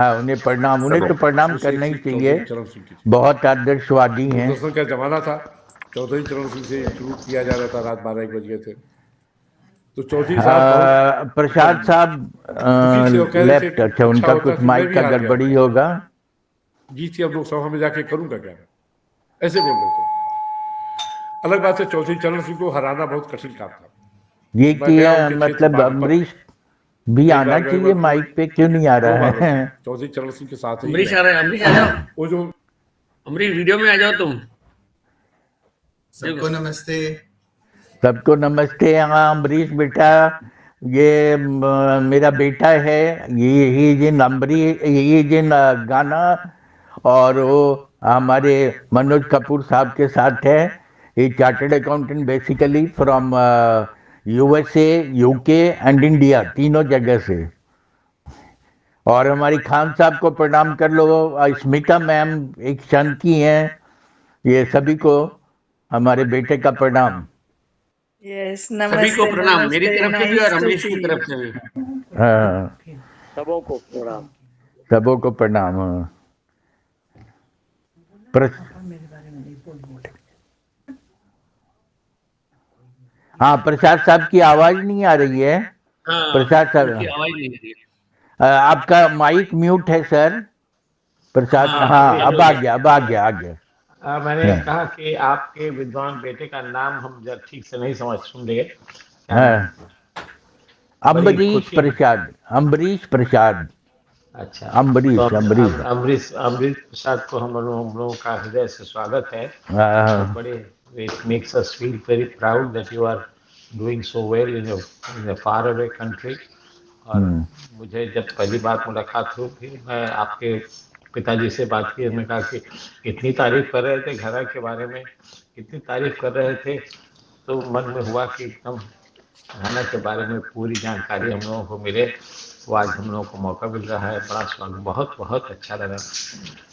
हाँ, उन्हें प्रणाम, उन्हें तो प्रणाम उसमें से एक करना ही क्लिप चाहिए, चौधरी चरण सिंह की थी। बहुत आदर्शवादी हैं। दूरदर्शन का जमाना था, चौधरी चरण सिंह से शुरू किया जा रहा था, रात 12-1 बज गए थे। तो चौधरी साहब बहुत प्रसाद मतलब दुखी थे और साहब कह रहे थे लेफ्ट, अच्छा अच्छा उनका होता कुछ कि मैं माइक भी का हार गया गड़बड़ी होता, होगा। जीत के अब लोकसभा में जाके करूंगा क्या, ऐसे बोल रहे थे। अलग बात है, चौधरी चरण सिंह को हराना बहुत कठिन काम था। ये मैं कि गया उनके क्षेत्र मतलब बागपत, अम्बरीश भी एक आना बार गए चाहिए बल्कि माइक पे, क्यों नहीं आ 2 रहा बार है? बल्कि चौधरी चरण सिंह के साथ ही अमरीश गया। आ रहा है, अमरीश आ जाओ, वो जो अमरीश वीडियो में आ जाओ तुम। सबको नमस्ते। सबको नमस्ते। हाँ अम्बरीश बेटा, ये मेरा बेटा है, ये जिन ये जिन गाना, और वो हमारे मनोज कपूर साहब के साथ है। ये chartered accountant basically from USA, UK and India, तीनों जगह से। और हमारी खान साहब को प्रणाम कर लो, स्मिता मैम एक शांति हैं, ये सभी को हमारे बेटे का प्रणाम। यस, सभी को नमस्ते प्रणाम मेरी नमस्ते, तरफ से भी और नाइस टू अमरीश सी की यू। तरफ से भी। हाँ, सबों को प्रणाम। सबों को प्रणाम। हाँ। प्रस- हाँ, प्रसाद साहब की आवाज नहीं आ रही है। हाँ, प्रसाद उनकी साहब, आवाज नहीं आ रही है। आपका माइक म्यूट है सर। प्रसाद, हाँ, हाँ अभी अब आ गया, अब आ गया, आ गया। मैंने हाँ, कहा कि आपके विद्वान बेटे का नाम हम जब ठीक से नहीं समझ सुन लिए, क्या नाम? हाँ, बड़ी अम्बरीश खुशी। प्रसाद, अम्बरीश प्रसाद, अच्छा, तो अम्बरीश अम्बरीश। अमरीश अमरीश प्रसाद को हम लोगों का हृदय से स्वागत है। और हाँ, बड़े it makes us feel very proud that you are doing so well in a far away country. और मुझे जब पहली बार मुलाकात हुई थी, मैं आपके पिताजी से बात की, हमने कहा कि इतनी तारीफ कर रहे थे घड़ा के बारे में, इतनी तारीफ कर रहे थे, तो मन में हुआ कि एकदम घाना के बारे में पूरी जानकारी हम लोगों को मिले। वो आज हम लोगों को मौका मिल रहा है, बड़ा स्वागत, बहुत बहुत अच्छा लगा।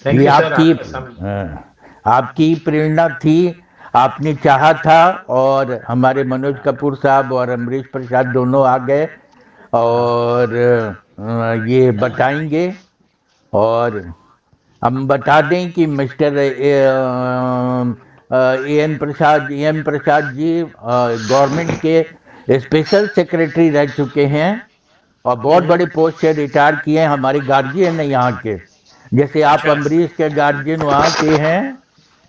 थैंक ये यू सर, आपकी, आपका आपकी प्रेरणा थी, आपने चाहा था, और हमारे मनोज कपूर साहब और अमरीश प्रसाद दोनों आ गए, और ये बताएंगे। और हम बता दें कि mister A N Prasad ji government के स्पेशल सेक्रेटरी रह चुके हैं, और बहुत बड़े पोस्ट से रिटायर किए हैं, हमारे गार्जियन है यहाँ के। जैसे आप अच्छा, अम्बरीश के गार्जियन वहाँ के हैं, हाँ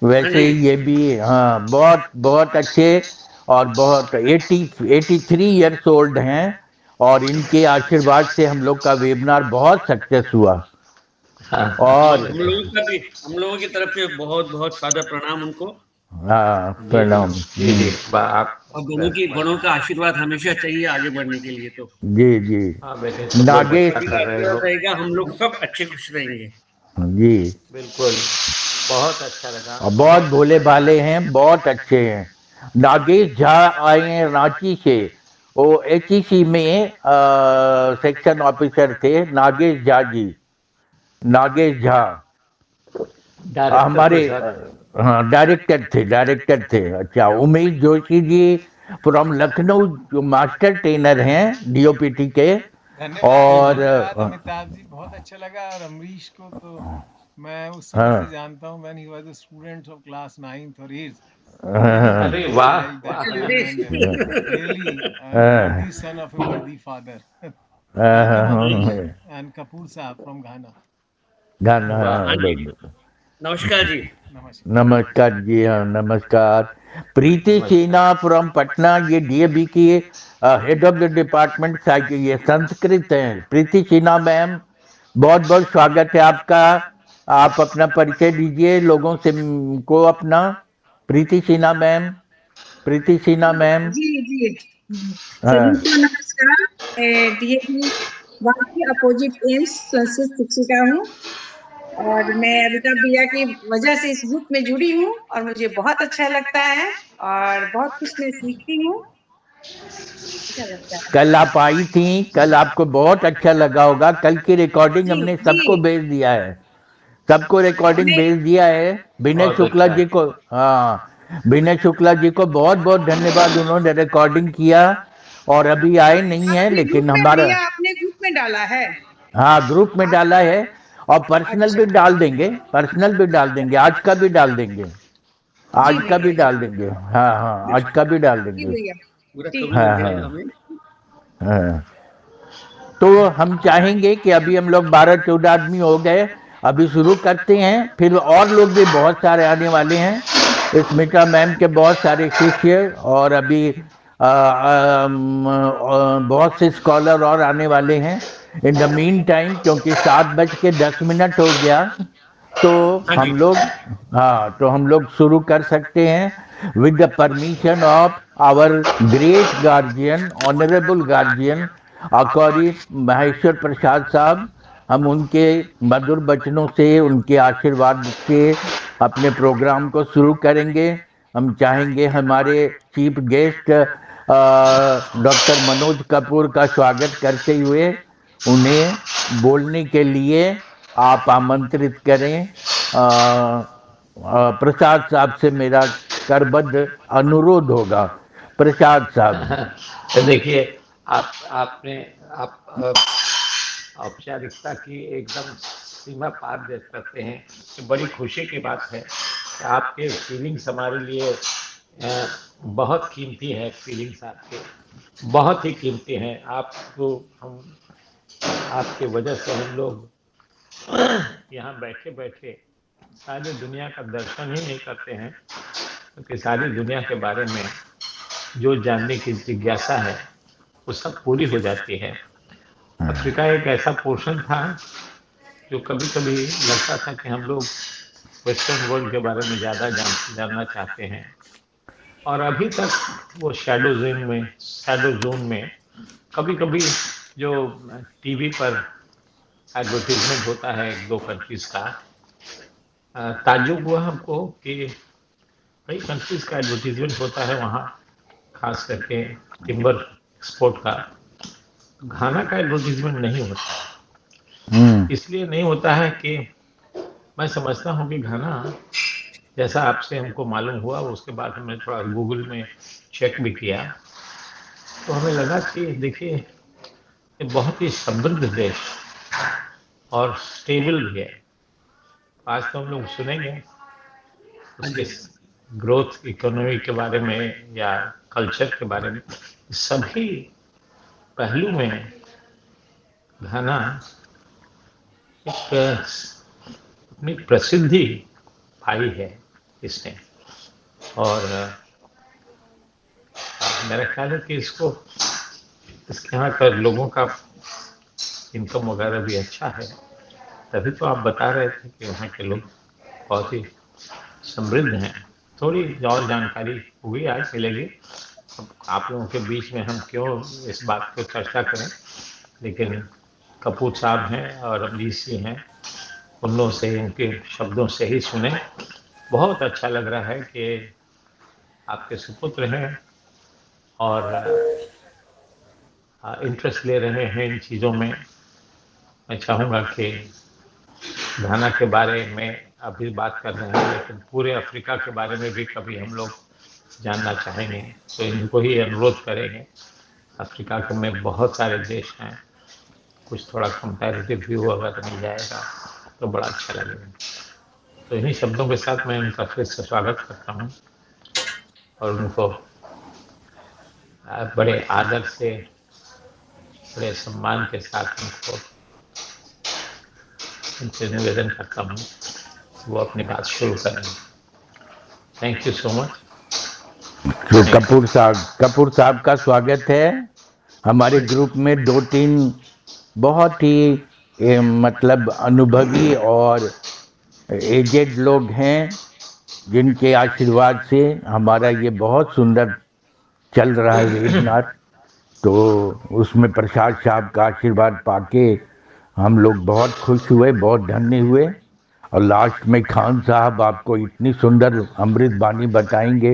वैसे जी। ही ये भी, हाँ बहुत बहुत अच्छे, और बहुत 83 ईयर्स ओल्ड हैं, और इनके आशीर्वाद से हम लोग का वेबिनार बहुत सक्सेस हुआ। बहुत, और हम लोगों की तरफ से बहुत बहुत सादर प्रणाम उनको। हाँ, जी जी प्रणाम। जी जी आप और बड़ों का आशीर्वाद हमेशा चाहिए आगे बढ़ने के लिए। तो जी जी। हाँ बेटे, तुम लोग नागेश अच्छा सभी का कर रहे आशीर्वाद हो। रहेगा, हम लोग सब अच्छे खुश रहेंगे। जी, बिल्कुल, बहुत अच्छा लगा, और बहुत बहुत भोले अच्छा लगा। भाले हैं, बहुत अच्छे हैं। नागेश झा आए हैं रांची से, वो एचईसी में सेक्शन ऑफिसर थे, नागेश झा जी, नागेश झा डायरेक्टर थे हमारे सर। हाँ डायरेक्टर थे। अच्छा, उमेश जोशी जी फ्रॉम लखनऊ, जो मास्टर ट्रेनर हैं डीओपीटी के। धन्यवाद और धन्यवाद अमिताभ जी, बहुत अच्छा लगा। और अमरीश को तो मैं उस समय से हाँ, जानता हूँ, when he was a student of class 9th और 8th, really हाँ, अरे impressed वाह like that वाह। time, Amrish, and really a हाँ, worthy son of a worthy father. हाँ, Welcome हाँ, Amrish हाँ, and Kapoor Saab from Ghana. वाह हाँ जी, हाँ, नमस्कार जी। Namaskar. नमस्कार जी, हाँ नमस्कार। प्रीति नमस्कार। सिन्हा फ्रॉम पटना, ये डीएबी की head of the department cycle, ये संस्कृत हैं। प्रीति सिन्हा मैम, बहुत बहुत स्वागत है आपका। आप अपना परिचय दीजिए लोगों से, को अपना। प्रीति सिन्हा मैम, प्रीति सिन्हा मैम। जी जी। सभी हाँ, को नमस्कार। मैं डीएवी वहाँ की अपोजिट एम्स संस्कृत शिक्षिका हूँ, और मैं अमिताभ भैया की वजह से इस ग्रुप में जुड़ी हूँ, और मुझे बहुत अच्छा लगता है, और बहुत कुछ मैं सीखती हूँ, अच्छा लगता है। कल आप आई थी, कल आपको बहुत अच्छा लगा होगा। कल की रिकॉर्डिंग जी हमने जी। सबको भेज दिया है, सबको रिकॉर्डिंग मैं भेज दिया है। विनय बहुत शुक्ला अच्छा। जी को, हाँ विनय शुक्ला जी को बहुत बहुत धन्यवाद, उन्होंने रिकॉर्डिंग किया, और अभी आए नहीं है आपने ग्रुप लेकिन में हमारा, भैया, आपने ग्रुप में डाला है? हाँ ग्रुप में आप डाला है। और पर्सनल भी अच्छा डाल देंगे, पर्सनल भी डाल देंगे, आज का भी डाल देंगे, जी आज का भी भैया डाल देंगे। हाँ हाँ, आज का भी डाल जी देंगे। भैया पूरा ठीक है। हाँ कमिटमेंट है हाँ हमें। हाँ। तो हम चाहेंगे कि अभी हम लोग 12-14 आदमी हो गए, अभी शुरू करते हैं, फिर और लोग भी बहुत सारे आने वाले हैं। स्मिता मैम के बहुत सारे शिष्य और अभी बहुत से स्कॉलर और आने वाले हैं। इन द मीन टाइम, क्योंकि 7:10 हो गया, तो हाँ जी। हम लोग, हाँ, तो हम लोग शुरू कर सकते हैं with the permission of our great guardian, honourable guardian Akouri Maheshwar Prasad Sahab. हम उनके मधुर वचनों से, उनके आशीर्वाद से अपने प्रोग्राम को शुरू करेंगे। हम चाहेंगे हमारे chief guest doctor Manoj Kapoor का स्वागत करते हुए उन्हें बोलने के लिए आप आमंत्रित करें। प्रसाद साहब से मेरा करबद्ध अनुरोध होगा। प्रसाद साहब। तो देखिए, आपने आप औपचारिकता की एकदम सीमा पार दे सकते हैं। ये बड़ी खुशी की बात है कि आपके फीलिंग्स हमारे लिए बहुत कीमती है। फीलिंग्स आपके बहुत ही कीमती हैं। आपको हम आपके वजह से हम लोग यहाँ बैठे बैठे सारी दुनिया का दर्शन ही नहीं करते हैं, क्योंकि सारी दुनिया के बारे में जो जानने की जिज्ञासा है वो सब पूरी हो जाती है। अफ्रीका एक ऐसा पोर्शन था जो कभी कभी लगता था कि हम लोग वेस्टर्न वर्ल्ड के बारे में ज़्यादा जानना चाहते हैं, और अभी तक वो शैडो जोन में कभी कभी जो टीवी पर एडवर्टीजमेंट होता है एक दो कंट्रीज का, ताज्जुब हुआ हमको कि कई कंट्रीज का एडवर्टीजमेंट होता है वहाँ, खास करके टिम्बर एक्सपोर्ट का। घाना का एडवर्टीजमेंट नहीं होता। इसलिए नहीं होता है कि मैं समझता हूँ कि घाना, जैसा आपसे हमको मालूम हुआ, उसके बाद हमने थोड़ा गूगल में चेक भी किया, तो हमें लगा कि देखिए ये बहुत ही समृद्ध देश और स्टेबल भी है। आज तो हम लोग सुनेंगे हाँ उसके जी। ग्रोथ, इकोनॉमी के बारे में या कल्चर के बारे में, सभी पहलू में घाना एक अपनी प्रसिद्धि पाई है इसने। और मेरा ख्याल है कि इसके यहाँ का लोगों का इनकम वगैरह भी अच्छा है। तभी तो आप बता रहे थे कि वहाँ के लोग बहुत ही समृद्ध हैं। थोड़ी और जानकारी हुई आज मिलेगी। अब आप लोगों के बीच में हम क्यों इस बात को चर्चा करें, लेकिन कपूर साहब हैं और अमरीश जी हैं, उन लोगों से, उनके शब्दों से ही सुने। बहुत अच्छा लग रहा है कि आपके सुपुत्र हैं और इंटरेस्ट ले रहे हैं इन चीज़ों में। मैं चाहूँगा कि घाना के बारे में अभी बात कर रहे हैं, लेकिन पूरे अफ्रीका के बारे में भी कभी हम लोग जानना चाहेंगे, तो इनको ही अनुरोध करेंगे। अफ्रीका के में बहुत सारे देश हैं, कुछ थोड़ा कंपैरेटिव व्यू अगर मिल जाएगा तो बड़ा अच्छा लगेगा। तो इन्हीं शब्दों के साथ मैं उनका फिर से स्वागत करता हूँ और उनको बड़े आदर से, बड़े सम्मान के साथ उनसे निवेदन करता हूँ वो अपनी बात शुरू करें। Thank you so much. तो कपूर साहब का स्वागत है हमारे ग्रुप में। 2-3 बहुत ही मतलब अनुभवी और एजेड लोग हैं, जिनके आशीर्वाद से हमारा ये बहुत सुंदर चल रहा है वेबिनार। तो उसमें प्रसाद साहब का आशीर्वाद पाके हम लोग बहुत खुश हुए, बहुत धन्य हुए। और लास्ट में खान साहब आपको इतनी सुंदर अमृत बानी बताएंगे,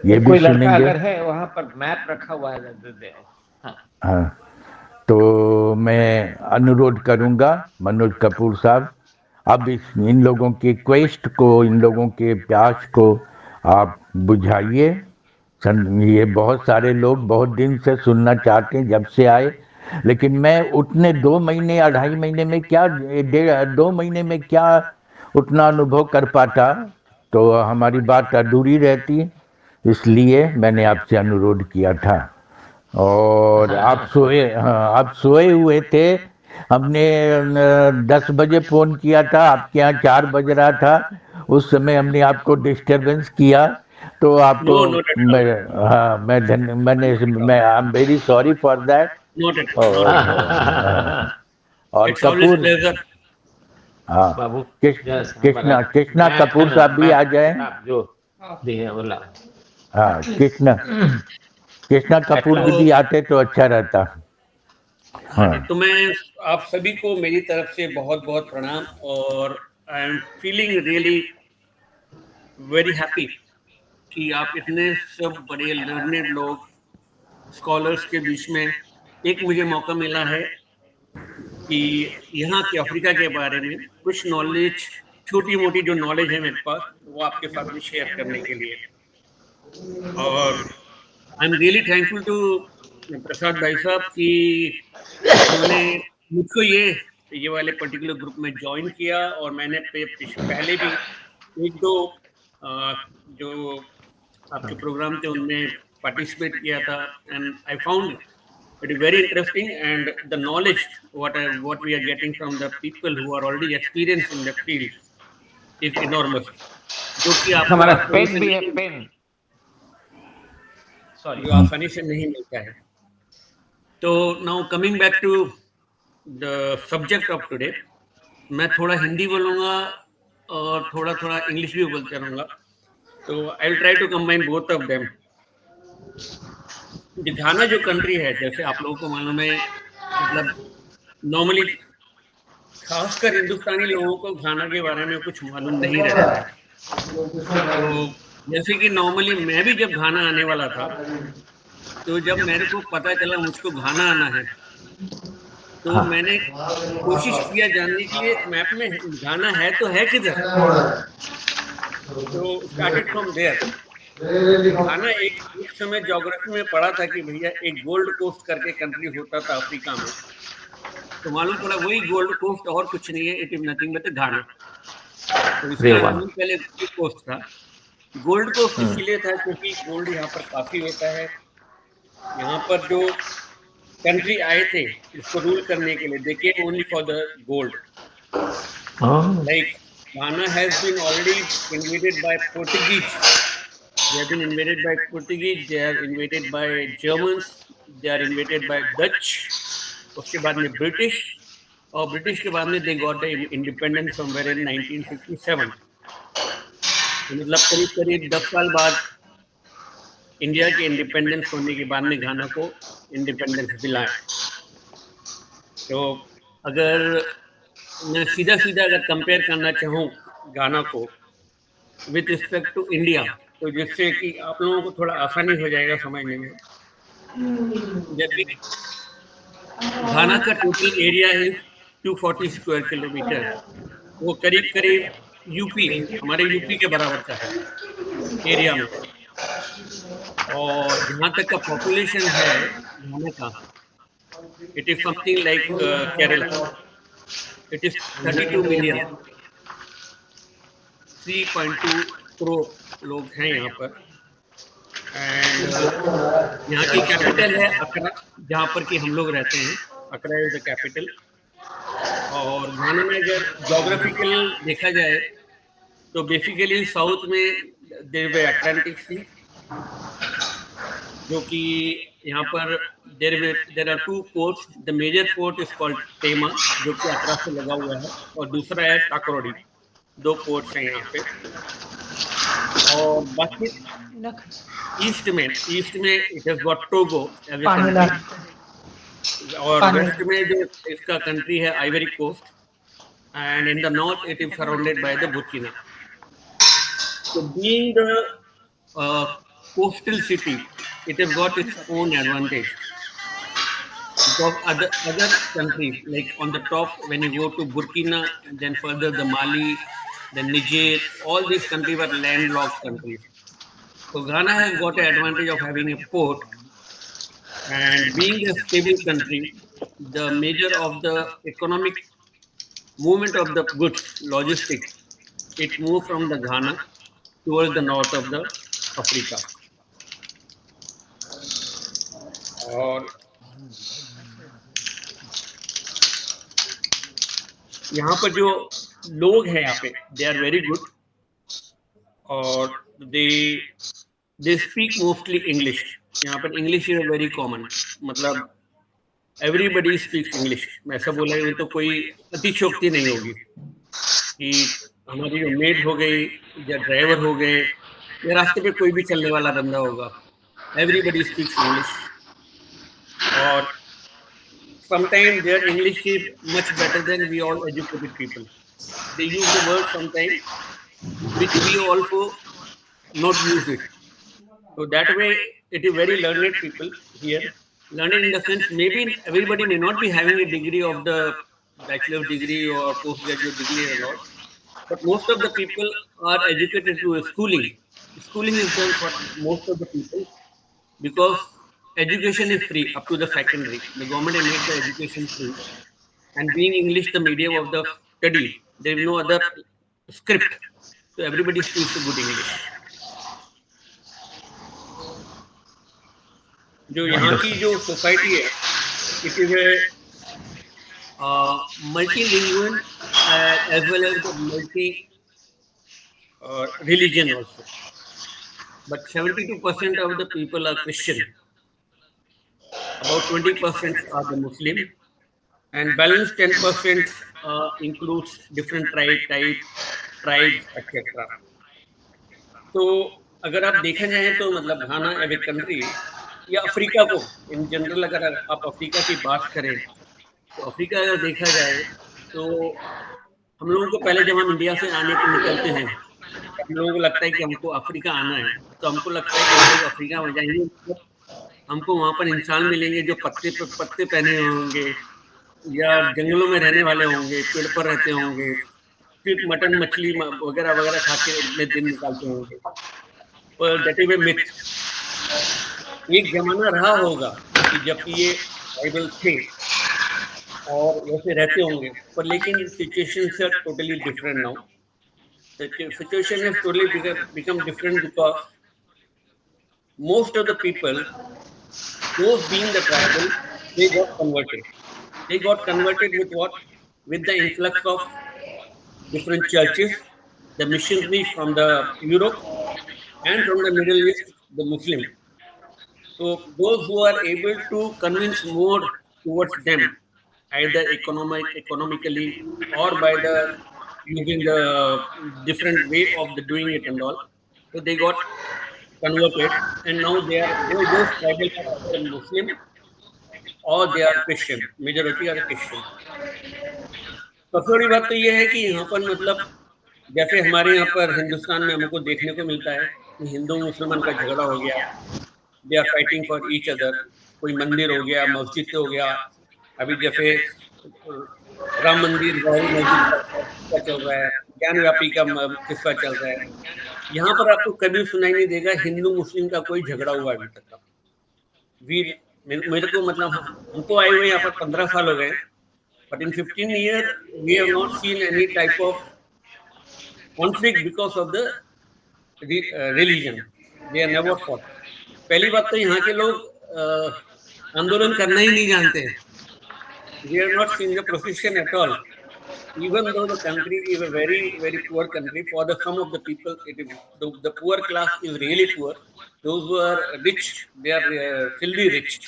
ये भी कोई लड़का सुनेंगे। अगर है वहाँ पर मैप रखा हुआ है, दे दे। हाँ। हाँ, तो मैं अनुरोध करूंगा मनोज कपूर साहब, अब इन लोगों की क्वेस्ट को, इन लोगों के प्यास को आप बुझाइए। ये बहुत सारे लोग बहुत दिन से सुनना चाहते हैं, जब से आए लेकिन मैं उतने 2 महीने 2.5 महीने में क्या, 2 महीने में क्या उतना अनुभव कर पाता, तो हमारी बात अधूरी रहती। इसलिए मैंने आपसे अनुरोध किया था। और आप सोए, हाँ, आप सोए हुए थे। हमने 10 बजे फोन किया था, आपके यहाँ 4 बज रहा था। उस समय हमने आपको डिस्टरबेंस किया, तो आप, नो, नॉट एट मैं, ऑल, हाँ, नॉट एट ऑल, मैं I am very sorry for that. Not at all, not at all. और इट्स ऑलवेज कपूर, प्लेजर। हाँ, बाबू, जस्ट हमारा कृष्णा कृष्णा कपूर साहब भी मैं आ जाए। किताब जो दिए बोला हाँ, कृष्णा कृष्णा कपूर एक्टर। जी तो भी आते तो अच्छा रहता। हाँ जी, हाँ। तो मैं आप सभी को मेरी तरफ से बहुत बहुत प्रणाम, और I am feeling really very happy कि आप इतने सब बड़े लर्नेड लोग, स्कॉलर्स के बीच में एक मुझे मौका मिला है कि यहाँ के अफ्रीका के बारे में कुछ नॉलेज, छोटी मोटी जो नॉलेज है मेरे पास, वो आपके साथ में शेयर करने के लिए। और I am really thankful to Prasad भाई साहब कि उन्होंने मुझको ये वाले पर्टिकुलर ग्रुप में ज्वाइन किया, और मैंने पहले भी एक दो अ, जो आपके प्रोग्राम थे उनमें पार्टिसिपेट किया था, and I found it is very interesting, and the knowledge what we are getting from the people who are already experienced in that field is enormous, जो कि आपको हमारा आसानी पेन से भी है, नहीं, पेन, सॉरी। जो आसानी से नहीं मिलता है। तो now coming back to the subject of today, मैं थोड़ा हिंदी बोलूँगा और थोड़ा थोड़ा इंग्लिश भी बोलते रहूँगा, तो I will try to combine both of them. Ghana जो कंट्री है, जैसे आप लोगों को मालूम है, मतलब नॉर्मली खासकर हिंदुस्तानी लोगों को घाना के बारे में कुछ मालूम नहीं रहता है। तो जैसे कि नॉर्मली मैं भी जब घाना आने वाला था, तो जब मेरे को पता चला मुझको घाना आना है, तो हाँ, मैंने कोशिश किया जानने के लिए मैप में घाना है तो है किधर। तो स्टार्टेड फ्रॉम देयर। तो घाना एक समय ज्योग्राफी में पढ़ा था कि भैया एक गोल्ड कोस्ट करके कंट्री होता था अफ्रीका में, तो मालूम पड़ा वही गोल्ड कोस्ट और कुछ नहीं है, इट इज नथिंग बट घाना। तो अरे इसका वाह। नाम ही पहले गोल्ड कोस्ट था। गोल्ड कोस्ट इसीलिए था क्योंकि गोल्ड यहाँ पर काफी होता है। यहाँ पर जो कंट्री आए थे इसको रूल करने के लिए, दे केम ओनली फॉर द गोल्ड। हाँ, like Ghana has been already invaded by Portuguese. They have been invaded by Portuguese. They are invaded by Germans. They are invaded by Dutch. उसके बाद में ब्रिटिश, और ब्रिटिश के बाद में they got the independence somewhere in 1957। तो मतलब करीब करीब 10 साल बाद इंडिया के इंडिपेंडेंस होने के बाद में घाना को इंडिपेंडेंस मिला है। तो अगर मैं सीधा सीधा अगर कंपेयर करना चाहूँ घाना को विथ रिस्पेक्ट टू इंडिया, तो जिससे कि आप लोगों को थोड़ा आसानी हो जाएगा समझने में, जैसे घाना का टोटल एरिया है 240 स्क्वायर किलोमीटर। वो करीब करीब यूपी, हमारे यूपी के बराबर का है एरिया में। और जहाँ तक का पॉपुलेशन है घाना का, it is something like Kerala. It is 32 million, 3.2 crore लोग हैं यहाँ पर। एंड यहाँ की कैपिटल है अकरा, जहाँ पर कि हम लोग रहते हैं। अकरा इज द कैपिटल। और घाना में अगर जोग्राफिकल देखा जाए, तो बेसिकली साउथ में देर वे अटलांटिक सी, जो कि यहाँ पर there are two ports. The major port is called Tema, जो कि अकरा से लगा हुआ है, और दूसरा है टाकरोडी। दो पोर्ट्स हैं यहाँ पे। और बाकी ईस्ट में it has got Togo as a country. और वेस्ट में जो इसका कंट्री है Ivory Coast, and in the north it is surrounded by the Burkina. So being the coastal city, it has got its own advantage, because other countries, like on the top when you go to Burkina and then further the Mali, then Niger, all these countries were landlocked countries. So Ghana has got an advantage of having a port and being a stable country. the major of the economic movement of the goods, logistics, it moved from the Ghana towards the north of the Africa. और यहाँ पर जो लोग हैं यहाँ पे, दे are very good, और they speak mostly English. यहाँ पर इंग्लिश इज वेरी कॉमन, मतलब एवरीबडी स्पीक्स इंग्लिश. मैं ऐसा बोला में तो कोई अतिशोक्ति नहीं होगी कि हमारी जो मेड हो गई या ड्राइवर हो गए या रास्ते पे कोई भी चलने वाला बंदा होगा, एवरीबडी स्पीक्स इंग्लिश. और sometimes their English is much better than we all educated people. They use the word sometimes which we also not use it. So that way, it is very learned people here. Learned in the sense, maybe everybody may not be having a degree of the bachelor's degree or postgraduate degree and all, but most of the people are educated through schooling. Schooling is done for most of the people because education is free up to the secondary. The government has made the education free, and being English the medium of the study, there is no other script, so everybody speaks a good English. जो यहाँ की जो society है, it is a multilingual as well as the multi religion also. But 72% of the people are Christian, about 20% are the Muslim, and balance 10% includes different tribes, etc. तो अगर आप देखा जाए तो मतलब घाना एज ए कंट्री या Africa को in general, अगर आप अफ्रीका की बात करें तो अफ्रीका अगर देखा जाए तो हम लोगों को पहले जब हम इंडिया से आने को निकलते हैं, हम लोगों को लगता है कि हमको अफ्रीका आना है, तो हमको लगता है कि हम लोग अफ्रीका में जाएंगे, मतलब हमको वहाँ पर इंसान मिलेंगे जो पत्ते पहने होंगे या जंगलों में रहने वाले होंगे, पेड़ पर रहते होंगे, सिर्फ मटन मछली वगैरह वगैरह खा के अपने दिन निकालते होंगे. पर दैट इज ए मिथ. एक जमाना रहा होगा कि जब ये ट्राइबल थे और वैसे रहते होंगे, पर लेकिन situation are totally different now. The situation has totally become different because most of the people, those being the tribal, they got converted. They got converted with what? With the influx of different churches, the missionaries from the Europe and from the Middle East, the Muslim. So those who are able to convince more towards them, either economically or by the using the different way of the doing it and all, so they got converted, and now those tribal are either Muslim or they are Christian. Majority are Christian. सबसे बड़ी बात तो ये है कि यहाँ पर मतलब जैसे हमारे यहाँ पर हिंदुस्तान में हमको देखने को मिलता है कि हिंदू मुसलमान का झगड़ा हो गया, they are fighting for each other. कोई मंदिर हो गया, मस्जिद हो गया, अभी जैसे राम मंदिर बाबरी मस्जिद का किस्सा चल रहा है, ज्ञान व्यापी का किस्सा चल रहा है. यहाँ पर आपको कभी सुनाई नहीं देगा हिंदू मुस्लिम का कोई झगड़ा हुआ अभी तक का. मेरे को मतलब हमको आए हुए यहाँ पर 15 साल हो गए, but in 15 years we have not seen any type of conflict because of the religion. They are never fought. पहली बात तो यहाँ के लोग आंदोलन करना ही नहीं जानते हैं. We are not seeing the profession at all. Even though the country is a very poor country, for the some of the people, the poor class is really poor. Those who are rich, they are filthy rich.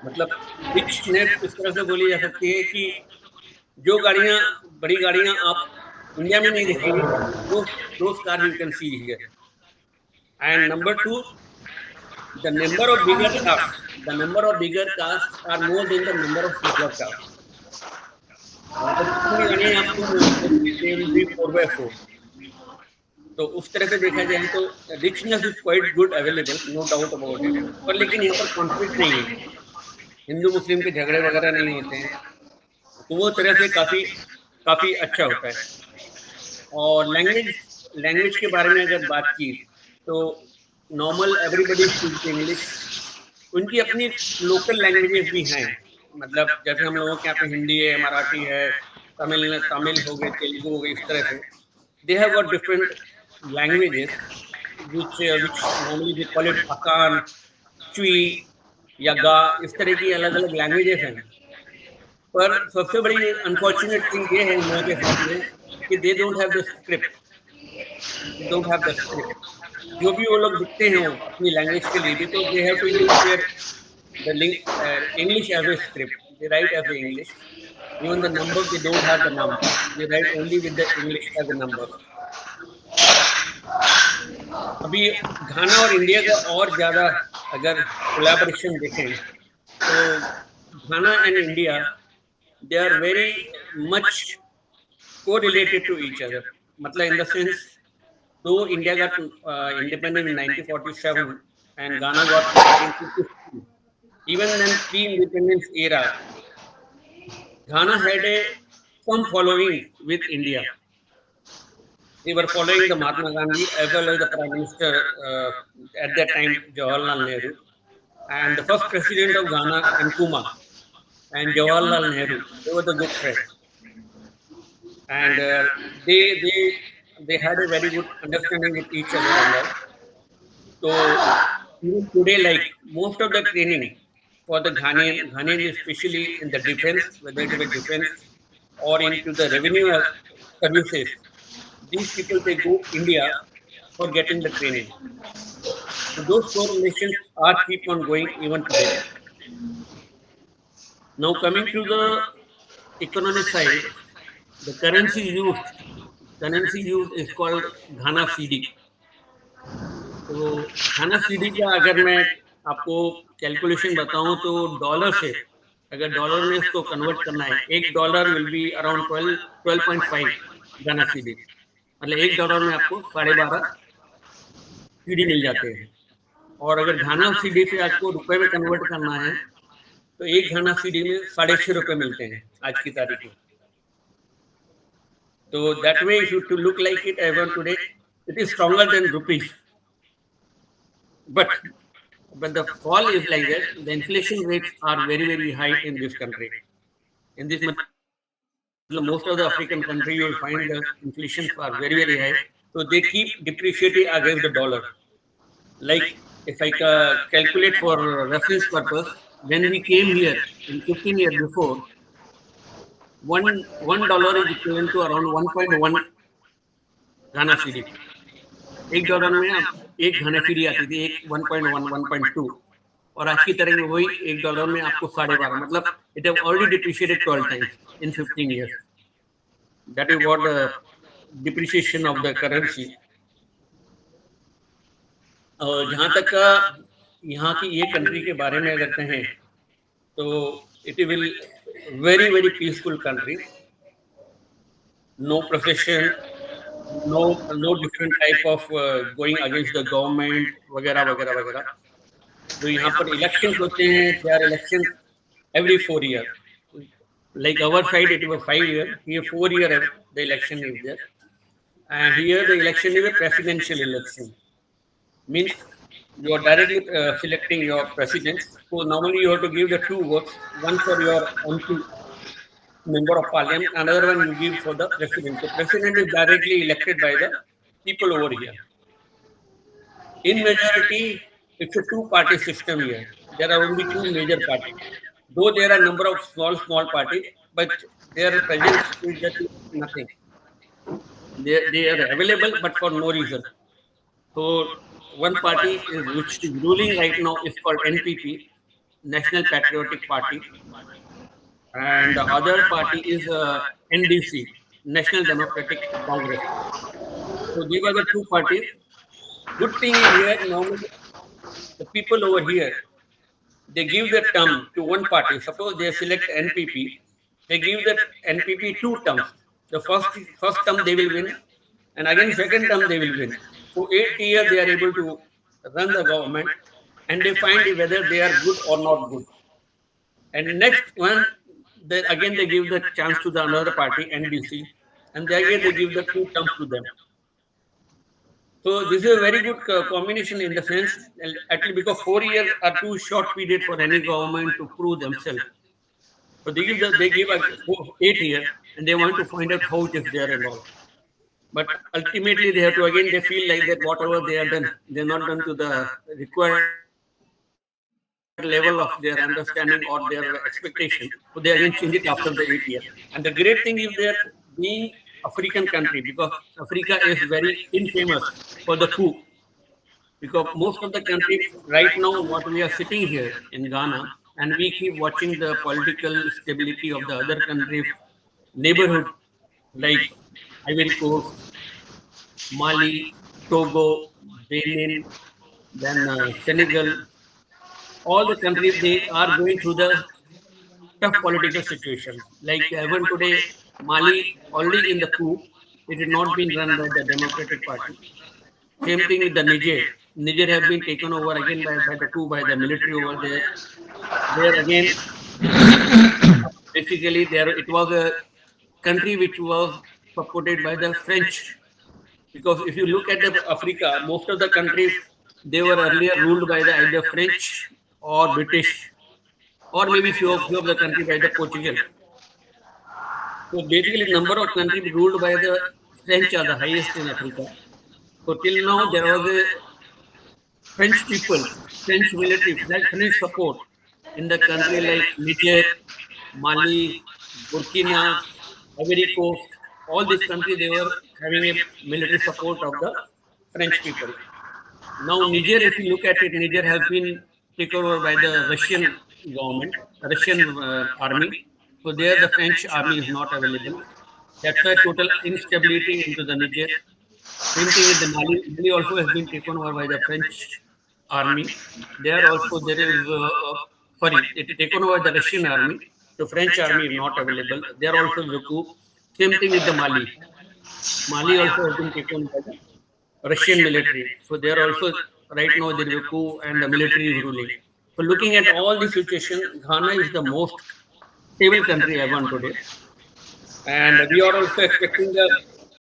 मतलब richness इस तरह से बोली जा सकती है कि जो गाड़ियाँ, बड़ी गाड़ियाँ आप इंडिया में नहीं देखेंगे, those cars you can see here. And number two, the number of bigger cars are more than the number of smaller cars. तो उस तरह से देखा जाए तो richness is quite good available, no doubt about it. पर लेकिन यहाँ पर कॉन्फ्लिक्ट नहीं है, हिंदू मुस्लिम के झगड़े वगैरह नहीं होते हैं, तो वो तरह से काफी अच्छा होता है. और लैंग्वेज के बारे में अगर बात की तो नॉर्मल एवरीबडी स्पीक्स इंग्लिश. उनकी अपनी लोकल लैंग्वेजेस भी हैं, मतलब जैसे हम लोगों के यहाँ पे हिंदी है, मराठी है, तमिल तमिल हो गए, तेलुगु हो गए, इस तरह से they have got different languages which normally they call it अकान, चुई या गा, इस तरह की अलग अलग लैंग्वेजेस हैं। पर सबसे बड़ी अनफॉर्चुनेट थिंग ये है इन लोगों के साथ में कि they don't have the script, they don't have the script. जो भी वो लोग लिखते हैं वो अपनी लैंग्वेज के लिए भी, तो they have to use their the English as a script. They write as a English. Even the numbers, they don't have the numbers. They write only with the English as a numbers. अभी घाना और India का और ज़्यादा अगर collaboration देखें तो Ghana and India they are very much correlated to each other. मतलब in the sense, though India got independent in 1947 and Ghana got in 1950, even then pre-independence era, Ghana had a some following with India. They were following the Mahatma Gandhi as well as the Prime Minister at that time, Jawaharlal Nehru, and the first president of Ghana, Nkrumah, and Jawaharlal Nehru. They were the good friends, and they they they had a very good understanding with each other and all. So even today, like most of the training for the Ghanaian especially in the defense, whether it be defense or into the revenue services, these people they go India for getting the training. So those correlations are keep on going even today. Now coming to the economic side, the currency used is called Ghana CD. तो घाना CD का अगर मैं आपको calculation बताऊं तो dollar से अगर dollar में इसको कन्वर्ट करना है, $1 will be around 12.5 Ghana CD. मतलब $1 में आपको 12.5 सीडी मिल जाते हैं। और अगर घाना सीडी से आपको रुपए में कन्वर्ट करना है तो एक घाना सीडी में ₹6.5 मिलते हैं आज की तारीख में। तो that way if you to look like it as on today, it is stronger than rupees, but the fall is like that. The inflation rates are very very high in this country. In this most of the African country you will find the inflations are very very high. So they keep depreciating against the dollar. Like if I calculate for reference purpose, when we came here in 15 years before, $1 is equivalent to around 1.1 Ghana cedi. $1 में आप एक घना सीढ़ी आती थी, एक 1.1 1.2, और आज की तारीख में वही $1 में आपको 12.5, मतलब it have already depreciated 12 times in 15 years. That is what the depreciation of the currency. और जहाँ तक का यहाँ की ये कंट्री के बारे में अगर कहें तो it will very very peaceful country, no procession, no different type of going against the government वगैरह वगैरह वगैरह। जो यहाँ पर इलेक्शंस होते हैं, there are elections every 4 years. Like our side it was 5 years, here 4 years the election is there, and here the election is a presidential election. Means you are directly selecting your president. So normally you have to give the 2 votes, one for your MP, member of parliament, another one you give for the president. The president is directly elected by the people over here. In majority, it's a 2-party system here. There are only 2 major parties. Though there are a number of small parties, but their presence is just nothing. They are available, but for no reason. So one party is which is ruling right now is called NPP, National Patriotic Party, and the other party is NDC, National Democratic Congress. So these are the 2 parties. Good thing is here, normally the people over here, they give the term to one party. Suppose they select NPP, they give the NPP 2 terms. The first term they will win, and again second term they will win. So 8 years they are able to run the government, and they find whether they are good or not good. And next one, again they give the chance to the another party, NDC, and again they give the 2 terms to them. So this is a very good combination in the sense, actually because 4 years are too short period for any government to prove themselves. So they give a 8 year, and they want to find out how it is there and all. But ultimately, they have to again. They feel like that whatever they are done, they're not done to the required level of their understanding or their expectation. So they again change it after the 8 year. And the great thing is that being African country, because Africa is very infamous for the coup. Because most of the countries right now, what we are sitting here in Ghana, and we keep watching the political stability of the other countries neighborhood, like Ivory Coast, Mali, Togo, Benin, then Senegal. All the countries, they are going through the tough political situations. Like even today, Mali already in the coup. It had not been run by the Democratic Party. Same thing with the Niger. Niger have been taken over again by the coup, by the military over there. There again, basically, there it was a country which was supported by the French. Because if you look at the Africa, most of the countries, they were earlier ruled by the either French or British, or maybe few of the country by the Portugal. So basically, number of countries ruled by the French are the highest in Africa. So till now, there was a French people, French military, French support in the country like Niger, Mali, Burkina, Ivory Coast. All these countries, they were having a military support of the French people. Now, Niger, if you look at it, Niger has been taken over by the Russian government, Russian army. So there, the French army is not available. That's why total instability into the Niger. Same thing with the Mali. Mali also has been taken over by the French army. There also there is, sorry, it is taken over by the Russian army. The French army is not available. There also is a coup. Same thing with the Mali. Mali also has been taken by the Russian military. So there also right now there is a coup and the military is ruling. So looking at all the situation, Ghana is the most stable country ever today. And we are also expecting the